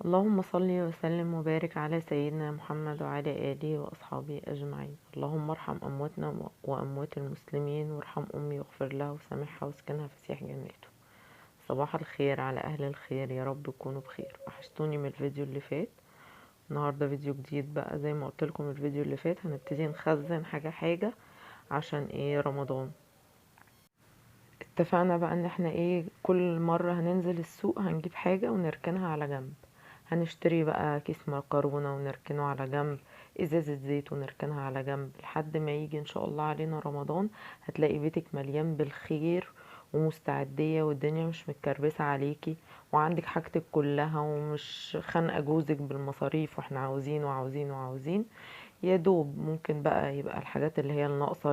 اللهم صل وسلم وبارك على سيدنا محمد وعلى آله وأصحابه أجمعين. اللهم ارحم أمواتنا وأموات المسلمين، وارحم أمي واغفر لها وسامحها واسكنها في سيح جناته. صباح الخير على أهل الخير، يا رب تكونوا بخير. وحشتوني من الفيديو اللي فات. النهاردة فيديو جديد بقى، زي ما قلت لكم الفيديو اللي فات هنبتدي نخزن حاجة حاجة عشان رمضان. اتفقنا بقى ان احنا كل مرة هننزل السوق هنجيب حاجة ونركنها على جنب. هنشتري بقى كيس مكرونة ونركنه على جنب، ازازة زيت ونركنها على جنب، لحد ما يجي ان شاء الله علينا رمضان. هتلاقي بيتك مليان بالخير ومستعدية، والدنيا مش متكربسة عليكي، وعندك حاجتك كلها، ومش خانقة جوزك بالمصاريف واحنا عاوزين وعاوزين وعاوزين. يا دوب ممكن بقى يبقى الحاجات اللي هي الناقصة،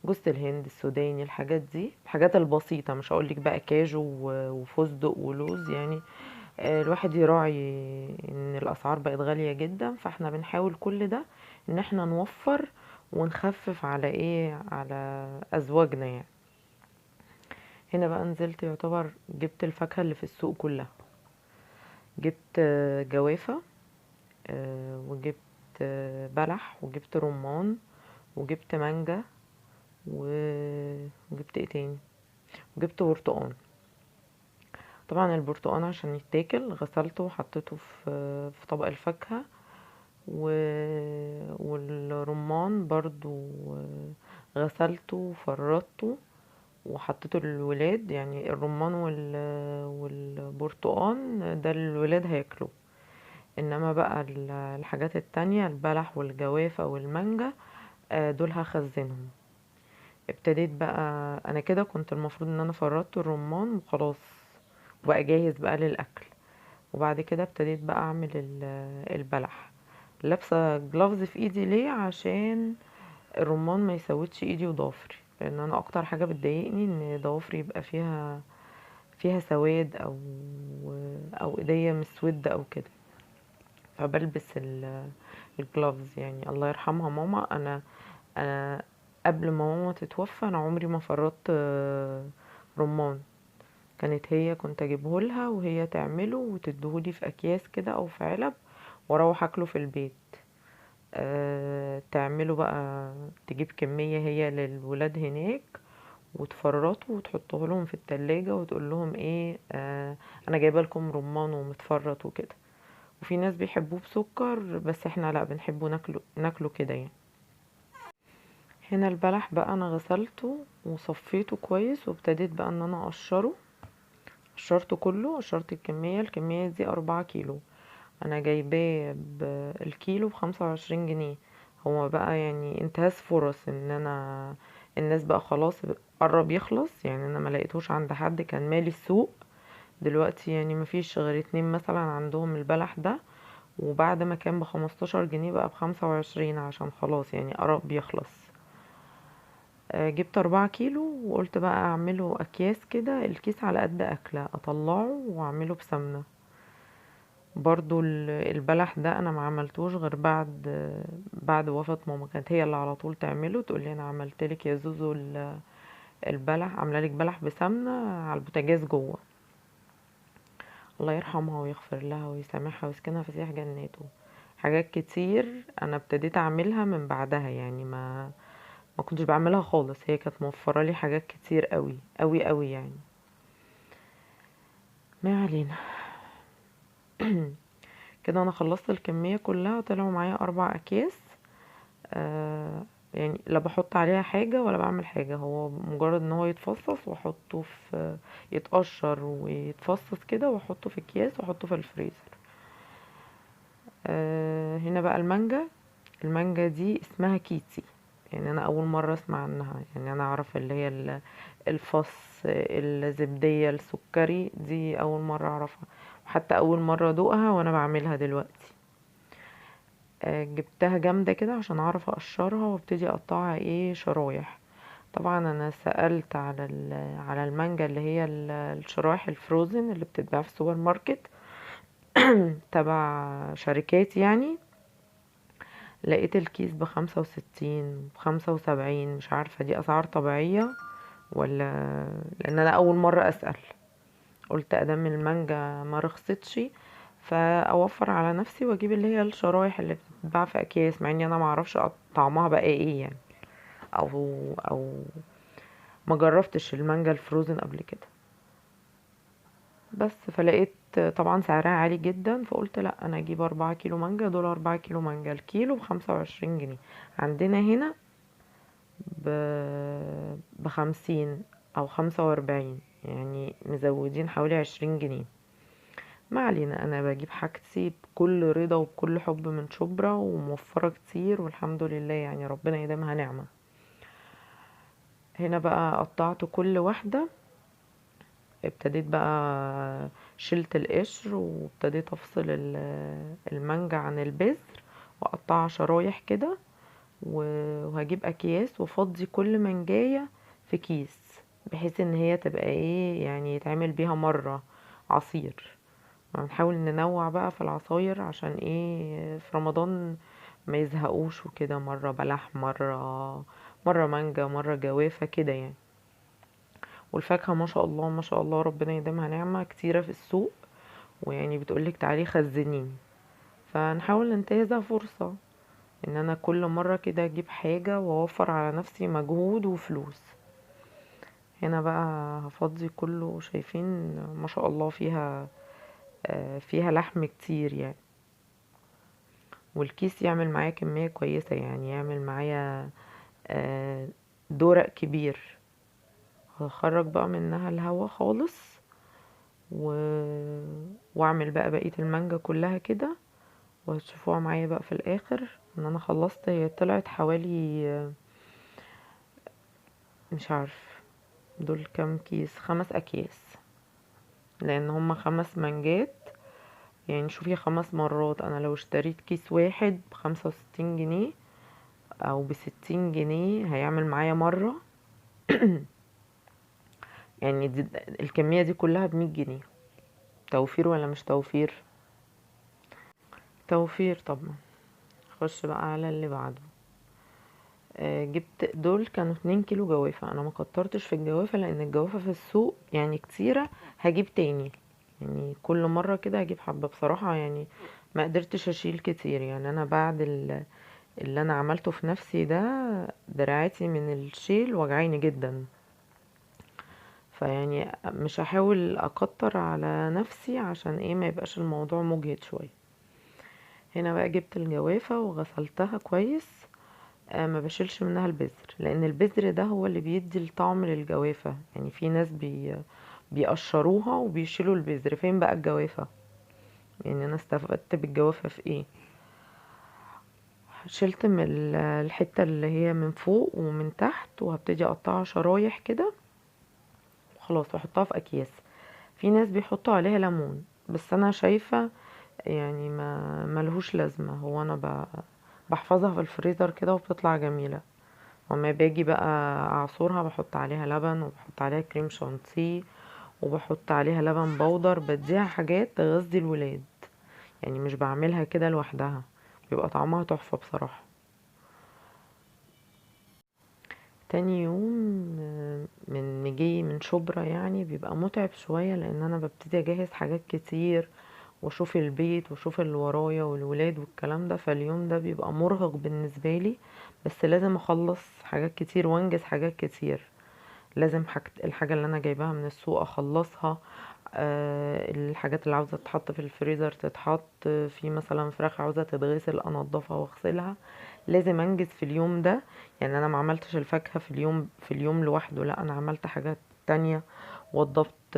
جوز الهند، السوداني، الحاجات دي الحاجات البسيطة. مش هقولك بقى كاجو وفستق ولوز يعني. الواحد يراعي ان الاسعار بقت غالية جدا، فاحنا بنحاول كل ده ان احنا نوفر ونخفف على على ازواجنا يعني. هنا بقى نزلت، يعتبر جبت الفاكهة اللي في السوق كلها. جبت جوافة، وجبت بلح، وجبت رمان، وجبت مانجا، وجبت ايه تاني، وجبت برتقان. طبعا البرتقان عشان يتاكل غسلته وحطيته في طبق الفاكهة، والرمان برضو غسلته وفرطته وحطيته للولاد. يعني الرمان والبرتقان ده الولاد هياكلوه. انما بقى الحاجات التانية، البلح والجوافة والمانجا، دول هخزنهم. ابتديت بقى، انا كده كنت المفروض ان انا فرطت الرمان وخلاص، وبقى جاهز بقى للاكل. وبعد كده ابتديت بقى اعمل البلح. لابسه جلافز في ايدي ليه؟ عشان الرمان ما يسودش ايدي وضوافري، لان انا اكتر حاجه بتضايقني ان ضوافري يبقى فيها سواد، او ايديا مسوده او كده. فبلبس الجلافز. يعني الله يرحمها ماما، انا قبل ما ماما تتوفى انا عمري ما فرطت رمان. كانت هي، كنت اجيبهولها وهي تعمله وتدهولي في اكياس كده او في علب، واروح اكله في البيت. تعمله بقى، تجيب كمية هي للولاد هناك وتفرطه وتحطه لهم في التلاجة، وتقول لهم انا جايبه لكم رمان ومتفرط وكده. وفي ناس بيحبوه بسكر، بس احنا لا، بنحبه ناكله كده يعني. هنا البلح بقى انا غسلته وصفيته كويس، وابتديت بقى ان انا اقشره. قشرته كله، قشرت الكمية دي 4 كيلو. انا جايباه الكيلو ب25 جنيه. هو بقى يعني انتهاز فرص ان انا، الناس بقى خلاص قرب يخلص يعني. انا ما لقيتوش عند حد، كان مالي السوق دلوقتي يعني. مفيش غير 2 مثلا عندهم البلح ده، وبعد ما كان ب15 جنيه بقى ب25، عشان خلاص يعني قرب يخلص. جبت 4 كيلو، وقلت بقى اعمله اكياس كده، الكيس على قد اكله اطلعه واعمله بسمنه. برضو البلح ده انا ما عملتوش غير بعد وفاة ماما. كانت هي اللي على طول تعمله، تقول لي انا عملت لك يا زوزو البلح، عامله لك بلح بسمنه على البوتاجاز جوه. الله يرحمها ويغفر لها ويسامحها ويسكنها في سيح جناته. حاجات كتير انا ابتديت اعملها من بعدها يعني. ما كنتش بعملها خالص، هي كانت موفره لي حاجات كتير قوي قوي قوي يعني. ما علينا. كده انا خلصت الكميه كلها، طلعوا معايا 4 اكياس. يعني لا بحط عليها حاجة ولا بعمل حاجة، هو مجرد ان هو يتفصص واحطه في، يتقشر ويتفصص كده، واحطه في اكياس واحطه في الفريزر. هنا بقى المانجا دي اسمها كيتي. يعني انا اول مرة اسمع عنها. يعني انا اعرف اللي هي الفص، الزبدية، السكري، دي اول مرة اعرفها. وحتى اول مرة ادوقها وانا بعملها دلوقتي. جبتها جامدة كده عشان اعرف اقشرها وابتدي اقطعها شرايح. طبعا انا سألت على المانجا اللي هي الشرايح الفروزن اللي بتتباع في السوبر ماركت تبع شركات يعني. لقيت الكيس ب65 ب75، مش عارفة دي اسعار طبيعية ولا، لان انا اول مرة اسأل. قلت ادام المانجا ما رخصتش، فاوفر على نفسي واجيب اللي هي الشرايح اللي بتتباع في اكياس، مع اني انا معرفش طعمها بقى ايه يعني، او ما جربتش المانجا الفروزن قبل كده. بس فلقيت طبعا سعرها عالي جدا، فقلت لا انا اجيب 4 كيلو مانجا. دول 4 كيلو مانجا، الكيلو ب25 جنيه. عندنا هنا ب50 او 45، يعني مزودين حوالي 20 جنيه. ما علينا، انا بجيب حاجتي بكل رضا وبكل حب من شبرا، وموفرة كتير والحمد لله، يعني ربنا يديمها نعمة. هنا بقى قطعت كل واحدة، ابتديت بقى شلت القشر وابتديت افصل المانجا عن البذر، واقطعها شرايح كده، وهجيب اكياس وافضي كل منجاية في كيس، بحيث ان هي تبقى ايه يعني يتعمل بيها مرة عصير. هنحاول ننوع بقى في العصاير، عشان ايه في رمضان ما يزهقوش وكده، مرة بلح، مرة مانجا، مرة جوافة كده يعني. والفاكهة ما شاء الله ما شاء الله ربنا يديمها نعمة كتيرة في السوق، ويعني بتقولك تعالي خزنيني. فنحاول ننتهزها فرصة ان انا كل مرة كده اجيب حاجة واوفر على نفسي مجهود وفلوس. هنا بقى هفضي كله، شايفين ما شاء الله فيها لحم كتير يعني. والكيس يعمل معايا كمية كويسة، يعني يعمل معايا آه، دورق كبير. هخرج بقى منها الهوا خالص، و... واعمل بقى بقية المانجا كلها كده، وهتشوفوها معايا بقى في الاخر ان انا خلصت. هي طلعت حوالي مش عارف دول كام كيس، 5 اكياس، لان هما 5 مانجات. يعني شوفي 5 مرات، انا لو اشتريت كيس واحد ب65 جنيه او ب60 جنيه هيعمل معايا مرة. يعني الكمية دي كلها ب100 جنيه. توفير ولا مش توفير؟ توفير طبعا. خش بقى على اللي بعده. جبت دول كانوا 2 كيلو جوافة. انا ما كترتش في الجوافة لان الجوافة في السوق يعني كتيرة. هجيب تاني، يعني كل مرة كده هجيب حبة بصراحة، يعني ما قدرتش اشيل كتير. يعني انا بعد اللي انا عملته في نفسي ده، دراعاتي من الشيل وجعيني جدا. فيعني مش هحاول اكتر على نفسي عشان ايه ما يبقاش الموضوع مجهد شوية. هنا بقى جبت الجوافة وغسلتها كويس. ما بشيلش منها البذر، لان البذر ده هو اللي بيدي الطعم للجوافة. يعني في ناس بيقشروها وبيشيلوا البذر. فين بقى الجوافة؟ يعني انا استفدت بالجوافة في ايه؟ شلت من الحتة اللي هي من فوق ومن تحت، وهبتدي اقطعها شرايح كده وخلاص واحطها في اكياس. في ناس بيحطوا عليها ليمون، بس انا شايفة يعني ما ملهوش لازمة. هو انا بحفظها في الفريزر كده وبتطلع جميلة. وما باجي بقى اعصرها بحط عليها لبن، وبحط عليها كريم شانتيه، وبحط عليها لبن بودر. بديها حاجات تغذي الولاد، يعني مش بعملها كده لوحدها. بيبقى طعمها تحفة بصراحة. تاني يوم من نجي من شبرا يعني بيبقى متعب شوية، لان انا ببتدي اجهز حاجات كتير، واشوف البيت واشوف اللي ورايا والولاد والكلام ده. فاليوم ده بيبقى مرهق بالنسبة لي، بس لازم اخلص حاجات كتير وانجز حاجات كتير. لازم الحاجة اللي انا جايباها من السوق اخلصها. الحاجات اللي عاوزة تتحط في الفريزر تتحط. في مثلا فراخ عاوزة تتغسل انضفها واغسلها. لازم انجز في اليوم ده. يعني انا ما عملتش الفاكهة في اليوم لوحده، لا انا عملت حاجات تانية. وضبط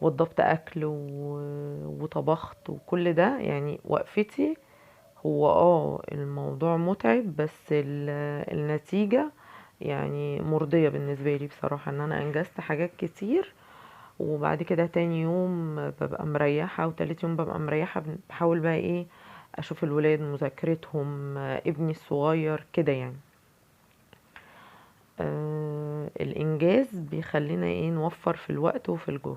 وضبط اكل وطبخت وكل ده. يعني وقفتي هو الموضوع متعب، بس النتيجة يعني مرضية بالنسبة لي بصراحة، ان انا انجزت حاجات كتير. وبعد كده تاني يوم ببقى مريحة، وتالت يوم ببقى مريحة. بحاول بقى ايه اشوف الولاد مذاكرتهم، ابني الصغير كده يعني. الانجاز بيخلينا ايه نوفر في الوقت وفي الجهد.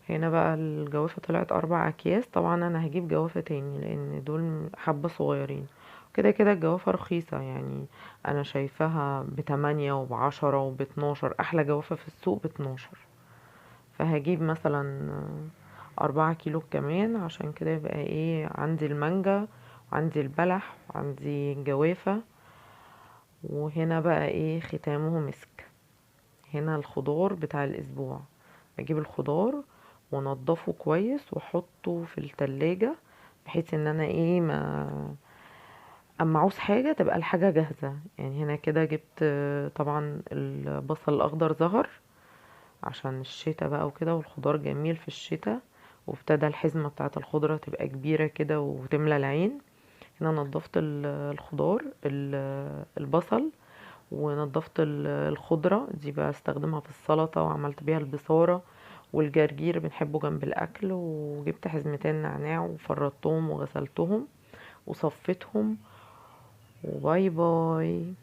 هنا بقى الجوافة طلعت 4 اكياس. طبعا انا هجيب جوافة تاني لان دول حبة صغيرين. كده كده الجوافة رخيصة يعني. انا شايفاها ب8 وب10 وب12. احلى جوافة في السوق ب12. فهجيب مثلا 4 كيلو كمان، عشان كده يبقى ايه عندي المانجا وعندي البلح وعندي الجوافة. وهنا بقى ايه ختامه مسك. هنا الخضار بتاع الاسبوع، بجيب الخضار وانضفه كويس واحطه في التلاجة، بحيث ان انا ايه ما اما عاوز حاجة تبقى الحاجة جاهزة. يعني هنا كده جبت طبعا البصل الاخضر ظهر عشان الشتا بقى وكده، والخضار جميل في الشتا، وابتدى الحزمة بتاعت الخضرة تبقى كبيرة كده وتملى العين. هنا نضفت الخضار البصل، ونضفت الخضرة دي بقى استخدمها في السلطة، وعملت بيها البصارة والجرجير بنحبه جنب الاكل. وجبت حزمتين نعناع وفرطتهم وغسلتهم وصفيتهم. وباي باي.